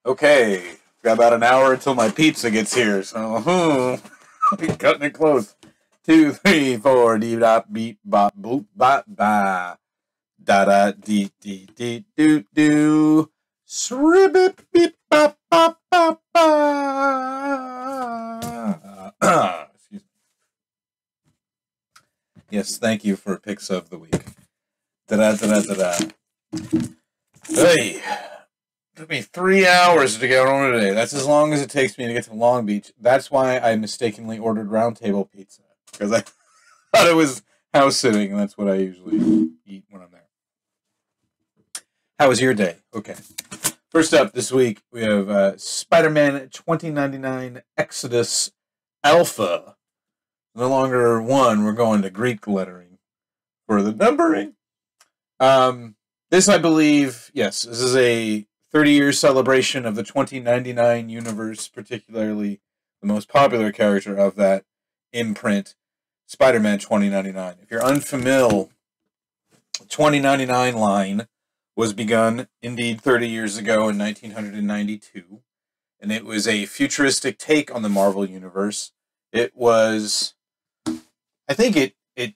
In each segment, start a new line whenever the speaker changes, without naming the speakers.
Okay, got about an hour until my pizza gets here, so be cutting it close. 2, 3, 4, dee dot beep bop boop bop ba da da dee dee dee doo doo sribbit beep bop bop bop ba. Excuse me. Yes, thank you for picks of the week. Da da da da da. Hey. Took me 3 hours to get home today. That's as long as it takes me to get to Long Beach. That's why I mistakenly ordered Round Table Pizza. Because I thought it was house sitting, and that's what I usually eat when I'm there. How was your day? Okay. First up this week, we have Spider-Man 2099 Exodus Alpha. No longer 1, we're going to Greek lettering for the numbering. This, I believe, yes, this is a 30-year celebration of the 2099 universe, particularly the most popular character of that imprint, Spider-Man 2099. If you're unfamiliar, the 2099 line was begun, indeed, 30 years ago in 1992, and it was a futuristic take on the Marvel Universe. It was, I think it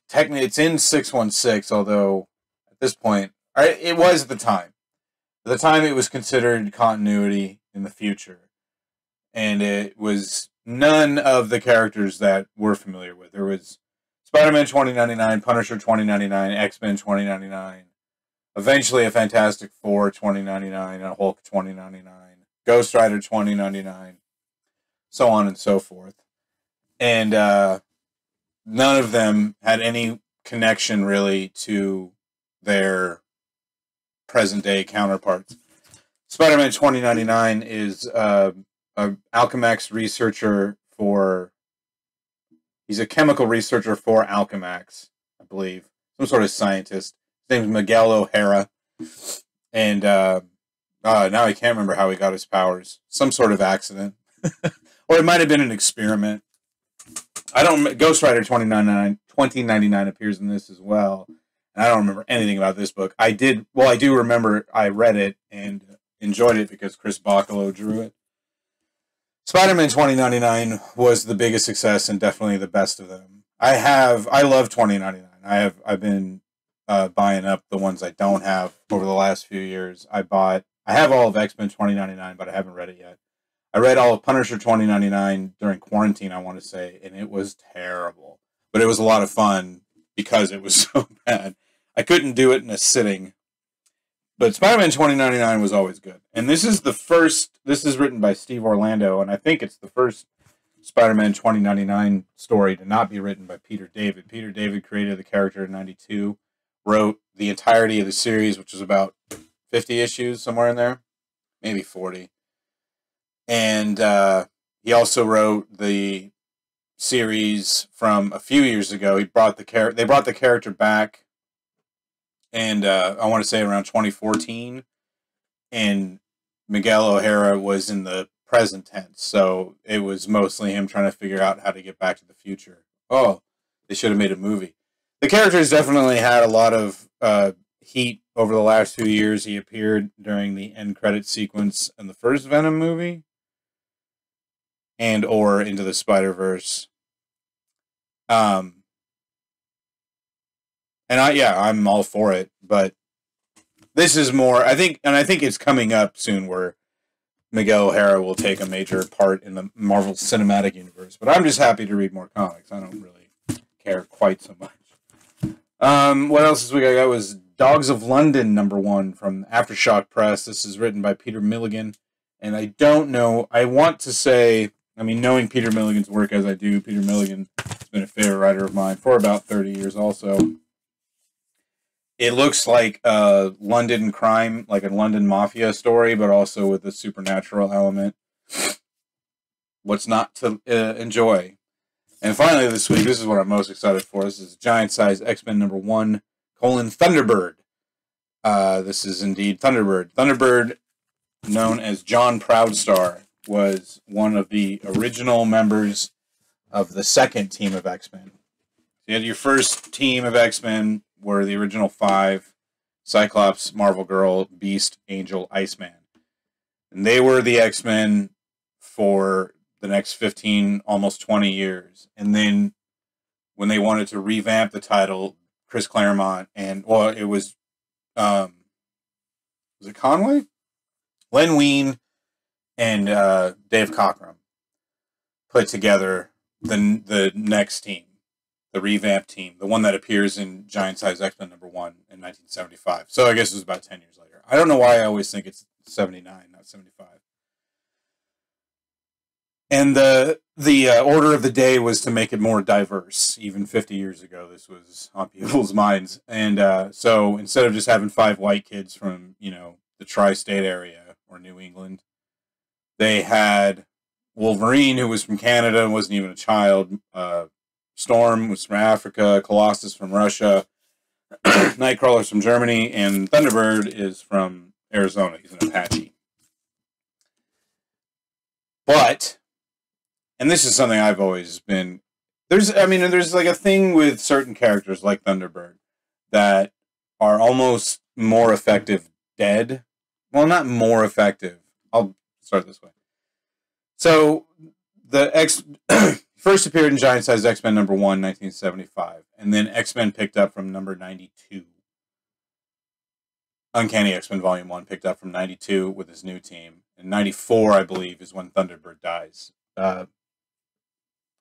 technically, it's in 616, although at this point, it was at the time. At the time, it was considered continuity in the future. And it was none of the characters that we're familiar with. There was Spider-Man 2099, Punisher 2099, X-Men 2099, eventually a Fantastic Four 2099, a Hulk 2099, Ghost Rider 2099, so on and so forth. And none of them had any connection, really, to their present-day counterparts. Spider-Man 2099 is an Alchemax researcher for... He's a chemical researcher for Alchemax, I believe. Some sort of scientist. His name is Miguel O'Hara. And now I can't remember how he got his powers. Some sort of accident. Or it might have been an experiment. Ghost Rider 2099 appears in this as well. I don't remember anything about this book. I do remember I read it and enjoyed it because Chris Bachalo drew it. Spider-Man 2099 was the biggest success and definitely the best of them. I love 2099. I've been buying up the ones I don't have over the last few years. I have all of X-Men 2099, but I haven't read it yet. I read all of Punisher 2099 during quarantine, I want to say, and it was terrible. But it was a lot of fun because it was so bad. I couldn't do it in a sitting. But Spider-Man 2099 was always good. And this is written by Steve Orlando, and I think it's the first Spider-Man 2099 story to not be written by Peter David. Peter David created the character in 92, wrote the entirety of the series, which was about 50 issues, somewhere in there. Maybe 40. And he also wrote the series from a few years ago. They brought the character back, and I want to say around 2014. And Miguel O'Hara was in the present tense, so it was mostly him trying to figure out how to get back to the future. Oh, they should have made a movie. The character's definitely had a lot of heat over the last few years. He appeared during the end credit sequence in the first Venom movie, and or Into the Spider-Verse. And I'm all for it, but this is more, I think it's coming up soon where Miguel O'Hara will take a major part in the Marvel Cinematic Universe. But I'm just happy to read more comics. I don't really care quite so much. What else this week I got was Dogs of London #1 from Aftershock Press. This is written by Peter Milligan, and I don't know, I want to say, knowing Peter Milligan's work as I do, Peter Milligan has been a favorite writer of mine for about 30 years also. It looks like a London crime, like a London mafia story, but also with a supernatural element. What's not to enjoy? And finally this week, this is what I'm most excited for. This is Giant Size X-Men #1, Thunderbird. This is indeed Thunderbird. Thunderbird, known as John Proudstar, was one of the original members of the second team of X-Men. You had your first team of X-Men were the original 5, Cyclops, Marvel Girl, Beast, Angel, Iceman. And they were the X-Men for the next 15, almost 20 years. And then when they wanted to revamp the title, Chris Claremont and, well, it was it Conway? Len Wein and Dave Cockrum put together the next team, the revamped team, the one that appears in Giant Size X-Men #1 in 1975. So I guess it was about 10 years later. I don't know why I always think it's 79, not 75. And the order of the day was to make it more diverse. Even 50 years ago, this was on people's minds. And so instead of just having 5 white kids from, the tri-state area or New England, they had Wolverine, who was from Canada and wasn't even a child. Storm was from Africa. Colossus from Russia. Nightcrawler's from Germany. And Thunderbird is from Arizona. He's an Apache. But, and this is something I've always been, there's like a thing with certain characters like Thunderbird that are almost more effective dead. Well, not more effective. I'll start this way. So, the first appeared in Giant Size X-Men #1, 1975. And then X-Men picked up from number 92. Uncanny X-Men Volume 1 picked up from 92 with his new team. And 94, I believe, is when Thunderbird dies.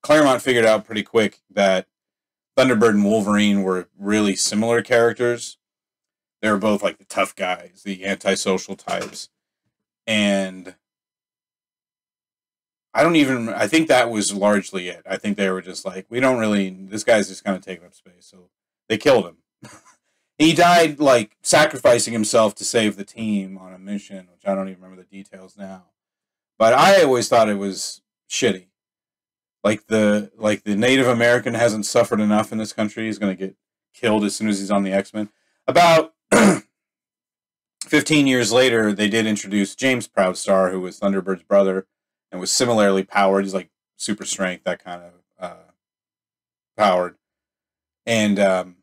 Claremont figured out pretty quick that Thunderbird and Wolverine were really similar characters. They were both like the tough guys, the antisocial types. And I think that was largely it. I think they were just like, this guy's just kind of taking up space. So they killed him. He died like sacrificing himself to save the team on a mission, which I don't even remember the details now. But I always thought it was shitty. Like the Native American hasn't suffered enough in this country. He's going to get killed as soon as he's on the X-Men. About 15 years later, they did introduce James Proudstar, who was Thunderbird's brother, and was similarly powered. He's like super strength, that kind of powered. And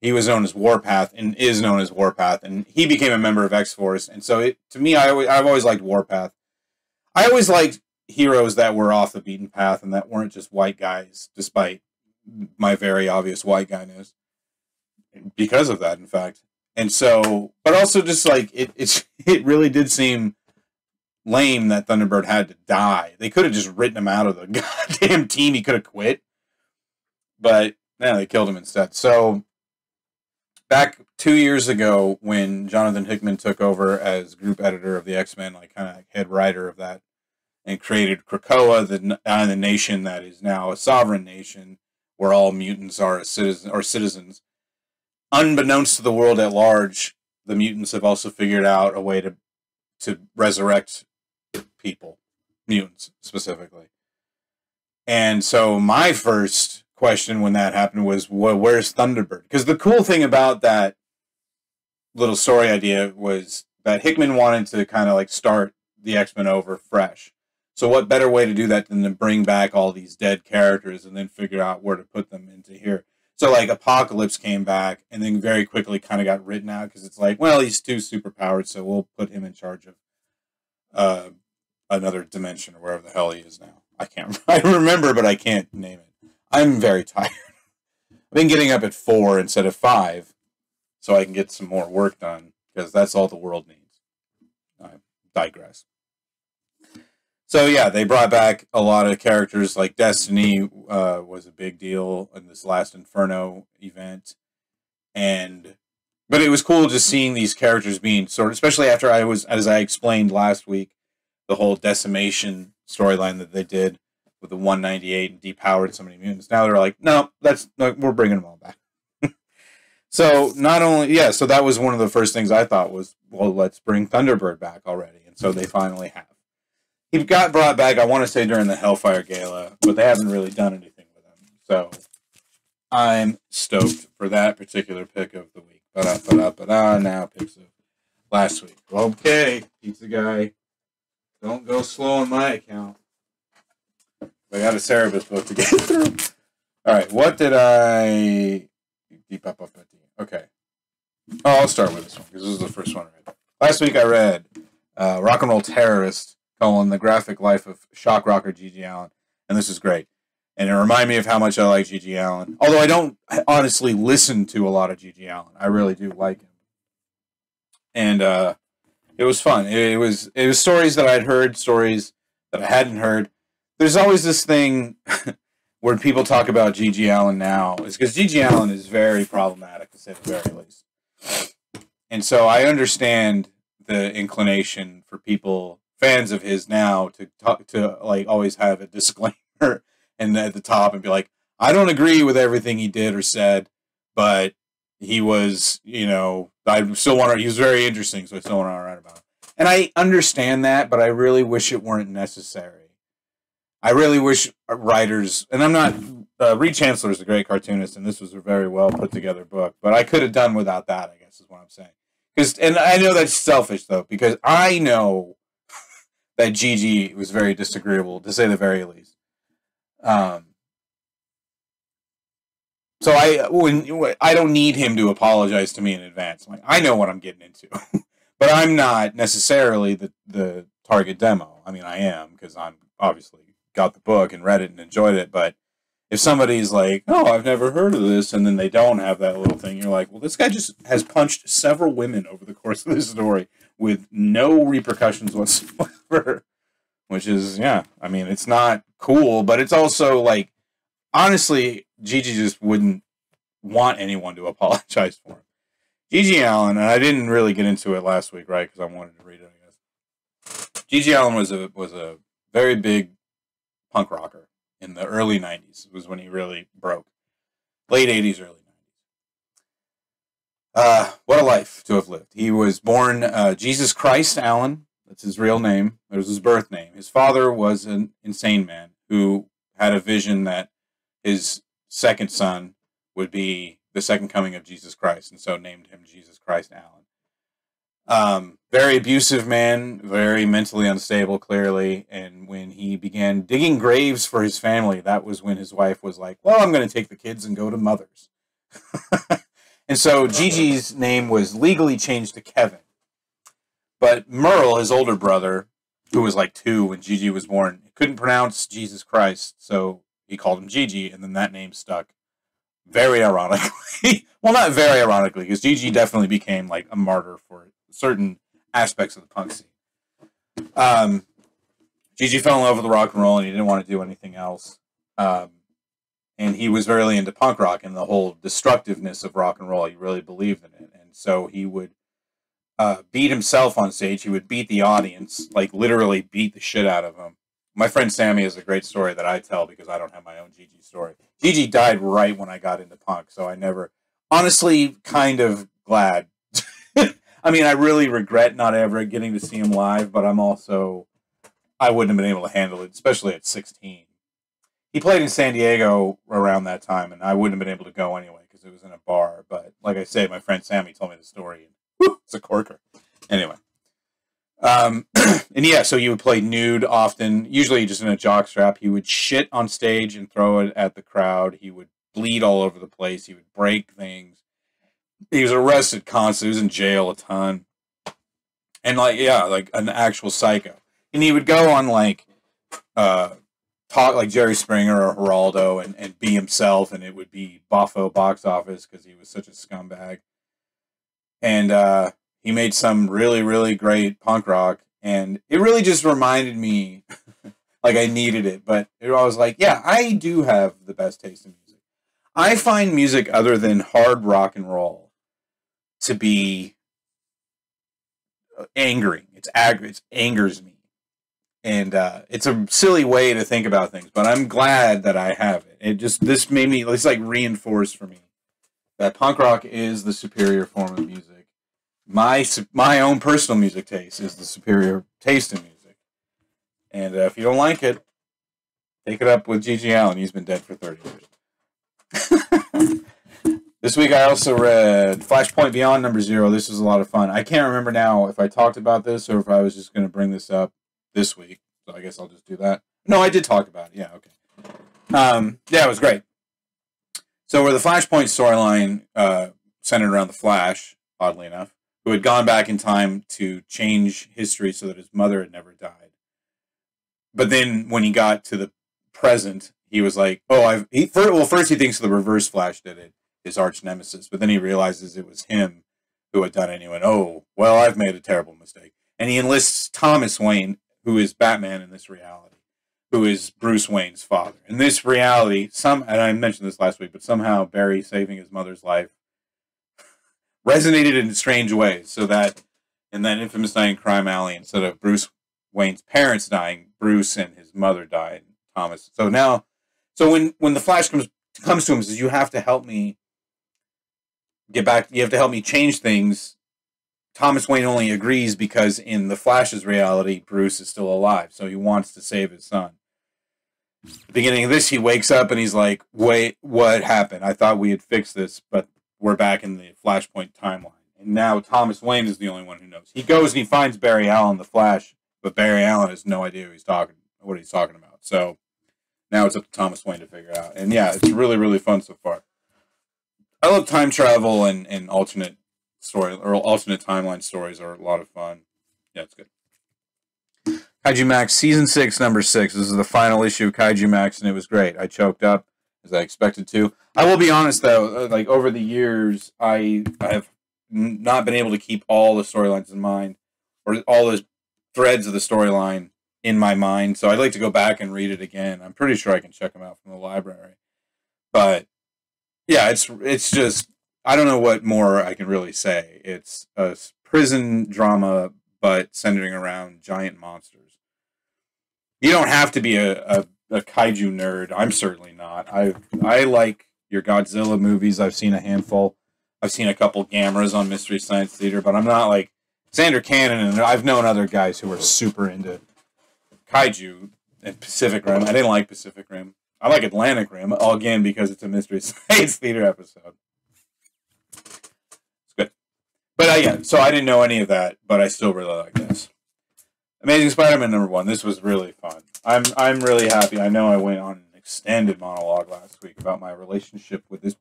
he was known as Warpath, and is known as Warpath, and he became a member of X-Force. And so, to me, I've always liked Warpath. I always liked heroes that were off the beaten path and that weren't just white guys, despite my very obvious white guyness. Because of that, in fact. And so, but also just like, it really did seem lame that Thunderbird had to die. They could have just written him out of the goddamn team. He could have quit. But, no, they killed him instead. So, back 2 years ago, when Jonathan Hickman took over as group editor of the X-Men, like kind of head writer of that, and created Krakoa, the nation that is now a sovereign nation, where all mutants are citizens. Unbeknownst to the world at large, the mutants have also figured out a way to resurrect people, mutants specifically. And so my first question when that happened was, where's Thunderbird? Because the cool thing about that little story idea was that Hickman wanted to kind of like start the X-Men over fresh. So what better way to do that than to bring back all these dead characters and then figure out where to put them into here? So like Apocalypse came back and then very quickly kind of got written out because it's like, well, he's too superpowered, so we'll put him in charge of another dimension or wherever the hell he is now. I remember, but I can't name it. I'm very tired. I've been getting up at 4 instead of 5 so I can get some more work done because that's all the world needs. I digress. So yeah, they brought back a lot of characters. Like Destiny was a big deal in this last Inferno event, but it was cool just seeing these characters being especially after as I explained last week, the whole decimation storyline that they did with the 198 and depowered so many mutants. Now they're like, no, we're bringing them all back. So so that was one of the first things I thought was, well, let's bring Thunderbird back already, and so they finally have. He got brought back, I want to say, during the Hellfire Gala, but they haven't really done anything with him. So I'm stoked for that particular pick of the week. Now picks of last week. Okay, pizza guy, don't go slow on my account. I got a Cerebus book to get through. All right, what did I... Okay. Oh, I'll start with this one, because this is the first one I read. Last week I read Rock and Roll Terrorist, the graphic life of shock rocker G.G. Allin. And this is great. And it reminded me of how much I like G.G. Allin. Although I don't honestly listen to a lot of G.G. Allin. I really do like him. And it was fun. It was stories that I'd heard, stories that I hadn't heard. There's always this thing where people talk about G.G. Allin now, is because G.G. Allin is very problematic, to say the very least. And so I understand the inclination for people, fans of his now, to talk to like always have a disclaimer and at the top and be like, I don't agree with everything he did or said, but he was, I still want to. He was very interesting, so I still want to write about him. And I understand that, but I really wish it weren't necessary. I really wish writers, and I'm not. Reed Chancellor is a great cartoonist, and this was a very well put together book. But I could have done without that, I guess, is what I'm saying. And I know that's selfish though, because I know that Gigi was very disagreeable, to say the very least. So I don't need him to apologize to me in advance. Like, I know what I'm getting into, but I'm not necessarily the target demo. I mean, I am, because I'm obviously got the book and read it and enjoyed it. But if somebody's like, "Oh, I've never heard of this," and then they don't have that little thing, you're like, "Well, this guy just has punched several women over the course of this story with no repercussions whatsoever." Which is, yeah, I mean, it's not cool, but it's also like, honestly, Gigi just wouldn't want anyone to apologize for him. G.G. Allin, and I didn't really get into it last week, right, because I wanted to read it, I guess. G.G. Allin was a very big punk rocker in the early 90s. It was when he really broke. Late 80s, early 90s. What a life to have lived. He was born Jesus Christ Allin. That's his real name. It was his birth name. His father was an insane man who had a vision that his second son would be the second coming of Jesus Christ, and so named him Jesus Christ Allin. Very abusive man, very mentally unstable, clearly, and when he began digging graves for his family, that was when his wife was like, well, I'm going to take the kids and go to Mother's. And so Gigi's name was legally changed to Kevin. But Merle, his older brother, who was like 2 when Gigi was born, couldn't pronounce Jesus Christ, so he called him Gigi, and then that name stuck. Very ironically. Well, not very ironically, because Gigi definitely became like a martyr for certain aspects of the punk scene. Gigi fell in love with rock and roll, and he didn't want to do anything else. And he was very into punk rock and the whole destructiveness of rock and roll. He really believed in it, and so he would beat himself on stage. He would beat the audience, like literally beat the shit out of them. My friend Sammy has a great story that I tell because I don't have my own Gigi story. Gigi died right when I got into punk, so I never, honestly, kind of glad. I mean, I really regret not ever getting to see him live, but I'm also, I wouldn't have been able to handle it, especially at 16. He played in San Diego around that time, and I wouldn't have been able to go anyway because it was in a bar. But like I say, my friend Sammy told me the story, and whew, it's a corker. Anyway. And yeah, so he would play nude often, usually just in a jockstrap. He would shit on stage and throw it at the crowd. He would bleed all over the place. He would break things. He was arrested constantly. He was in jail a ton. And like, yeah, like an actual psycho. And he would go on like, talk like Jerry Springer or Geraldo and be himself, and it would be Boffo box office because he was such a scumbag. And, he made some really, really great punk rock, and it really just reminded me, like I needed it, but I was like, yeah, I do have the best taste in music. I find music other than hard rock and roll to be angering. It angers me. And it's a silly way to think about things, but I'm glad that I have it. This made me, it's like reinforced for me that punk rock is the superior form of music. My own personal music taste is the superior taste in music. And if you don't like it, take it up with G.G. Allin. He's been dead for 30 years. This week I also read Flashpoint Beyond #0. This was a lot of fun. I can't remember now if I talked about this or if I was just going to bring this up this week. So I guess I'll just do that. No, I did talk about it. Yeah, okay. Yeah, it was great. So where the Flashpoint storyline centered around the Flash, oddly enough, who had gone back in time to change history so that his mother had never died. But then when he got to the present, he was like, "Oh, first he thinks the Reverse Flash did it, his arch nemesis, but then he realizes it was him who had done it, and he went, oh, well, I've made a terrible mistake." And he enlists Thomas Wayne, who is Batman in this reality, who is Bruce Wayne's father. In this reality, and I mentioned this last week, but somehow Barry saving his mother's life resonated in strange ways, so that in that infamous night in Crime Alley, instead of Bruce Wayne's parents dying, Bruce and his mother died. Thomas. So when the Flash comes to him and says, "You have to help me get back. You have to help me change things," Thomas Wayne only agrees because in the Flash's reality, Bruce is still alive, so he wants to save his son. At the beginning of this, he wakes up and he's like, "Wait, what happened? I thought we had fixed this, but we're back in the Flashpoint timeline." And now Thomas Wayne is the only one who knows. He goes and he finds Barry Allen, the Flash, but Barry Allen has no idea what he's talking about. So now it's up to Thomas Wayne to figure it out. And yeah, it's really, really fun so far. I love time travel and alternate story or alternate timeline stories are a lot of fun. Yeah, it's good. Kaiju Max Season 6, Number 6. This is the final issue of Kaiju Max, and it was great. I choked up, as I expected to. I will be honest, though, like, over the years, I have not been able to keep all the storylines in mind, or all the threads of the storyline in my mind, so I'd like to go back and read it again. I'm pretty sure I can check them out from the library. But, yeah, it's just, I don't know what more I can really say. It's a prison drama, but centering around giant monsters. You don't have to be a kaiju nerd. I'm certainly not. I like your Godzilla movies. I've seen a handful. I've seen a couple Gammas on Mystery Science Theater, but I'm not like Xander Cannon, and I've known other guys who are super into kaiju and Pacific Rim. I didn't like Pacific Rim. I like Atlantic Rim, again, because it's a Mystery Science Theater episode. It's good. But yeah, so I didn't know any of that, but I still really like this. Amazing Spider-Man #1. This was really fun. I'm really happy. I know I went on an extended monologue last week about my relationship with this,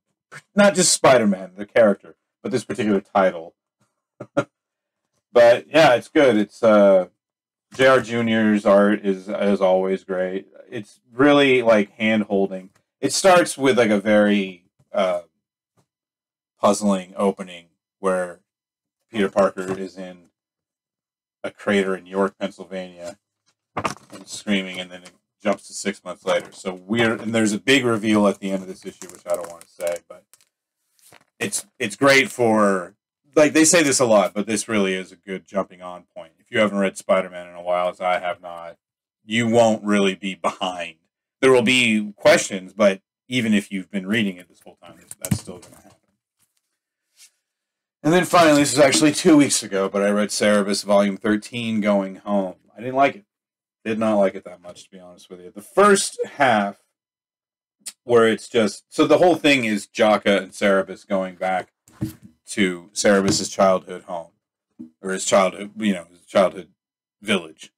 not just Spider-Man, the character, but this particular title. But yeah, it's good. It's J.R. Jr.'s art is always great. It's really like hand-holding. It starts with like a very puzzling opening where Peter Parker is in a crater in York, Pennsylvania, and screaming, and then it jumps to 6 months later. So and there's a big reveal at the end of this issue, which I don't want to say, but it's great for, like, they say this a lot, but this really is a good jumping on point. If you haven't read Spider-Man in a while, as I have not, you won't really be behind. There will be questions, but even if you've been reading it this whole time, that's still going to happen. And then finally, this was actually 2 weeks ago, but I read Cerebus Volume 13, Going Home. I didn't like it. Did not like it that much, to be honest with you. The first half, where it's just, so the whole thing is Jaka and Cerebus going back to Cerebus's childhood home, or his childhood village.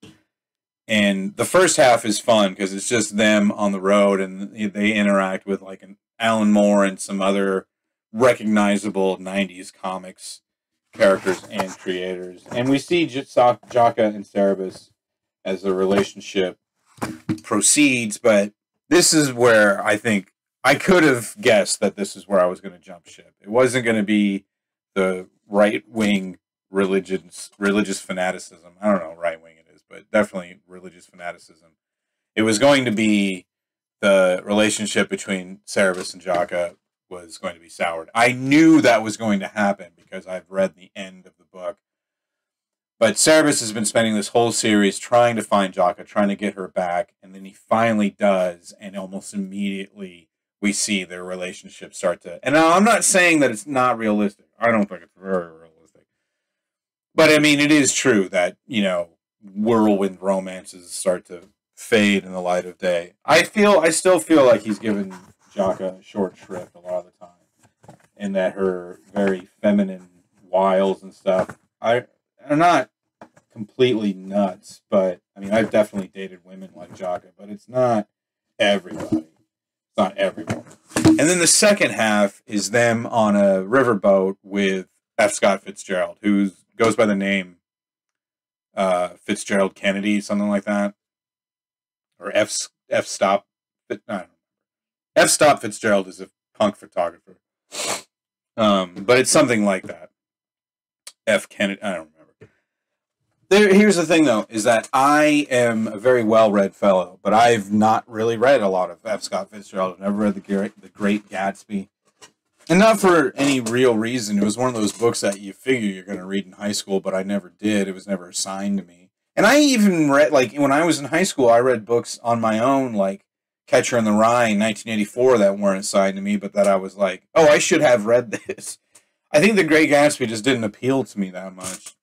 And the first half is fun because it's just them on the road, and they interact with like an Alan Moore and some other recognizable 90s comics characters and creators. And we see Jaka and Cerebus as the relationship proceeds, but this is where I think I could have guessed that this is where I was going to jump ship. It wasn't going to be the right-wing religious fanaticism. I don't know right-wing it is, but definitely religious fanaticism. It was going to be the relationship between Cerebus and Jaka was going to be soured. I knew that was going to happen because I've read the end of the book. But Cerebus has been spending this whole series trying to find Jaka, trying to get her back, and then he finally does, and almost immediately we see their relationship start to... And now I'm not saying that it's not realistic. I don't think it's very realistic. But I mean, it is true that, whirlwind romances start to fade in the light of day. I still feel like he's given Jaka short shrift a lot of the time, and that her very feminine wiles and stuff are not completely nuts, but I mean, I've definitely dated women like Jaka, but it's not everybody. It's not everyone. And then the second half is them on a riverboat with F. Scott Fitzgerald, who goes by the name Fitzgerald Kennedy, something like that, or F. Stop. No, I don't know. F. Stop Fitzgerald is a punk photographer, but it's something like that. F. Kennedy. I don't remember. Here's the thing, though, is that I am a very well-read fellow, but I've not really read a lot of F. Scott Fitzgerald. I've never read The Great Gatsby. And not for any real reason. It was one of those books that you figure you're going to read in high school, but I never did. It was never assigned to me. And I even read, like, when I was in high school, I read books on my own, like Catcher in the Rye, 1984, that weren't assigned to me, but that I was like, oh, I should have read this. I think The Great Gatsby just didn't appeal to me that much.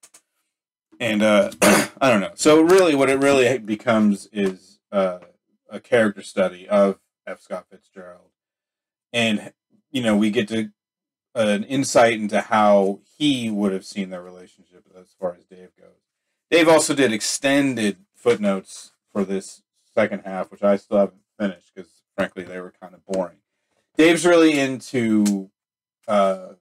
And, I don't know. So really, what it really becomes is a character study of F. Scott Fitzgerald. And we get to an insight into how he would have seen their relationship as far as Dave goes. Dave also did extended footnotes for this second half, which I still haven't finished because, frankly, they were kind of boring. Dave's really into F.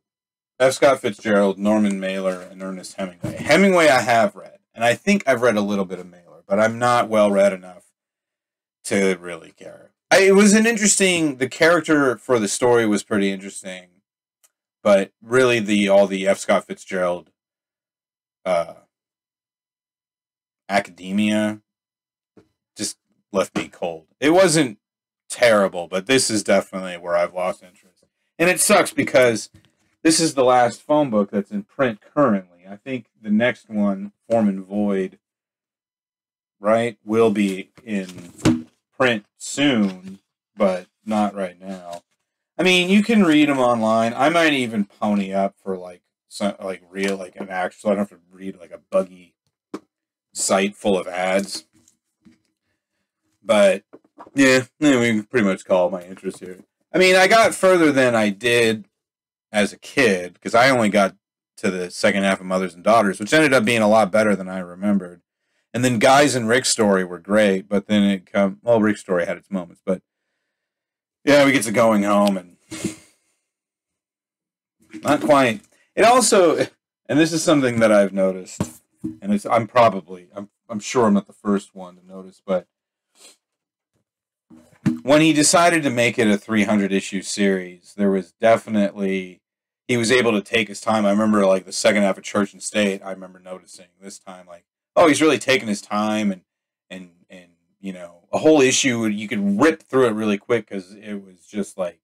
Scott Fitzgerald, Norman Mailer, and Ernest Hemingway. Hemingway I have read, and I think I've read a little bit of Mailer, but I'm not well-read enough to really care. It was an interesting, the character for the story was pretty interesting, but really all the F. Scott Fitzgerald academia just left me cold. It wasn't terrible, but this is definitely where I've lost interest. And it sucks because this is the last phone book that's in print currently. I think the next one, Form and Void, right, will be in print soon, but not right now. I mean, you can read them online. I might even pony up for an actual, so I don't have to read like a buggy site full of ads. But yeah, we pretty much call my interest here. I mean, I got further than I did as a kid because I only got to the second half of Mothers and Daughters, which ended up being a lot better than I remembered. And then Guys and Rick's Story were great, but then Rick's Story had its moments, but yeah, we get to Going Home and not quite. It also, and this is something that I've noticed, and I'm sure I'm not the first one to notice, but when he decided to make it a 300 issue series, there was definitely, he was able to take his time. I remember like the second half of Church and State, I remember noticing this time, like, oh, he's really taking his time and a whole issue, you could rip through it really quick because it was just like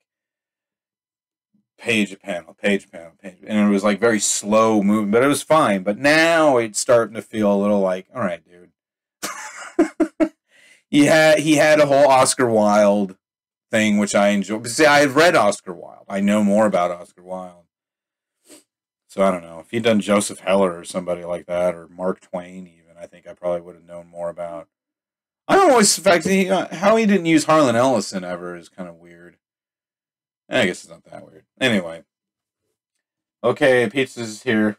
page panel, and it was like very slow moving, but it was fine. But now it's starting to feel a little like, all right, dude. he had a whole Oscar Wilde thing, which I enjoy. But see, I had read Oscar Wilde. I know more about Oscar Wilde. So I don't know. If he'd done Joseph Heller or somebody like that, or Mark Twain even, I think I probably would have known more about. I don't always suspect how he didn't use Harlan Ellison ever is kind of weird. I guess it's not that weird. Anyway. Okay, pizza's here.